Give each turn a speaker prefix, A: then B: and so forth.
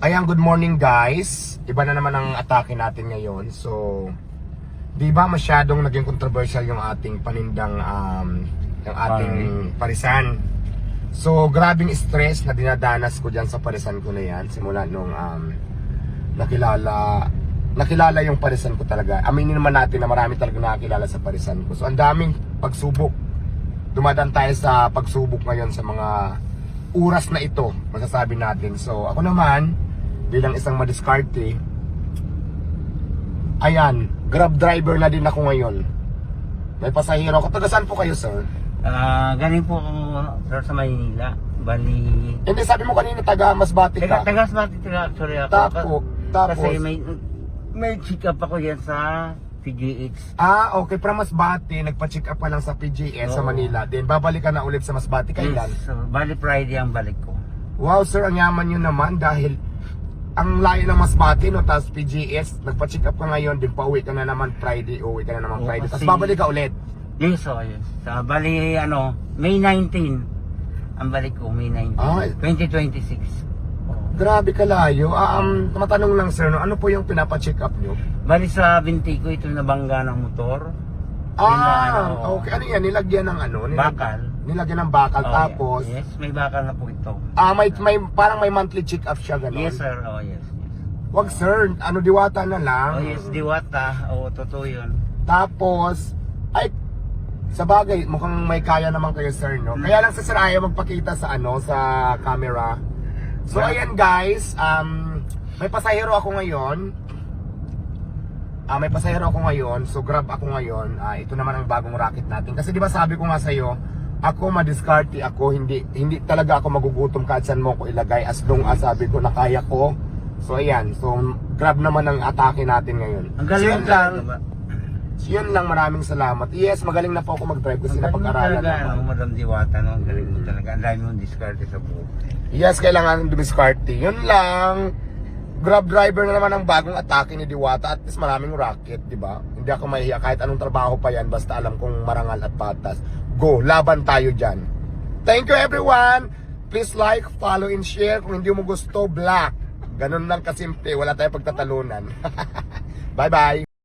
A: Ayan, good morning guys. Iba na naman ang atake natin ngayon. So, di ba masyadong naging controversial yung ating panindang yung ating parisan. So, grabing stress na dinadanas ko dyan sa parisan ko na yan. Simula nung nakilala yung parisan ko talaga. Aminin naman natin na marami talaga nakakilala sa parisan ko. So, ang daming pagsubok. Dumadaan tayo sa pagsubok ngayon sa mga oras na ito, masasabi natin. So, ako naman, bilang isang madiskarte, ayan, grab driver na din ako ngayon. May pasahero ako. Taga saan po kayo, sir?
B: Galing po ako, sir, sa Maynila. Bali...
A: Hindi, sabi mo kanina taga Masbate ka.
B: Taga Masbate actually ako.
A: Tapos?
B: Kasi may check up ako yan sa PGH.
A: Okay, from Masbate, nagpa-check up ka lang sa PGS sa
B: Oo.
A: Manila. Then, babalik ka na ulit sa Masbate. Kailan?
B: Yes, so, bali Friday ang balik ko.
A: Wow, sir, ang yaman nyo naman dahil ang layo ng Masbate, no? Tapos PGS, nagpa-check up ka ngayon, din pauwi ka na naman Friday, uwi ka na naman
B: Oo,
A: Friday. Tapos
B: kasi-
A: babalik ka ulit.
B: Yes, yes. So, bali, May 19. Ang balik ko, May 19.
A: Ay.
B: 2026.
A: Grabe kalayo. Matanong lang, sir, no? Ano po yung pinapa-check up nyo?
B: Bali sa binti ko, ito nabangga ng motor.
A: Okay. Ano yan? Nilagyan ng ano?
B: Bakal.
A: Nilagyan ng bakal.
B: Oh,
A: Tapos,
B: yes, may bakal na po ito.
A: parang may monthly check up siya, gano'n?
B: Yes, sir. Oh, yes.
A: Wag, sir. Diwata na lang.
B: Oh, yes, diwata. Oo, totoo yun.
A: Tapos, sa bagay, mukhang may kaya naman kayo, sir, no? Kaya lang sa sir ayaw magpakita sa sa camera. So, ayan guys, may pasahero ako ngayon. So grab ako ngayon. Ito naman ang bagong racket natin. Kasi di ba sabi ko nga sa'yo, ako madiskarte ako, hindi talaga ako magugutom kahit saan mo ko ilagay as long as sabi ko na kaya ko. So ayan, so grab naman ang atake natin ngayon.
B: Ang galing
A: Yun lang, maraming salamat. Yes, magaling na po ako mag-drive kasi napag-aralan naman.
B: Madam Diwata, no? Ang galing mo talaga. Ang dami mong discard sa buhok.
A: Yes, kailangan dumiskarte. Yun lang. Grab driver na naman ang bagong atake ni Diwata. At least maraming racket, di ba? Hindi ako mahiya kahit anong trabaho pa yan. Basta alam kong marangal at patas. Go, laban tayo dyan. Thank you everyone. Please like, follow, and share. Kung hindi mo gusto, block. Ganun lang kasimple. Wala tayong pagtatalunan. Bye-bye.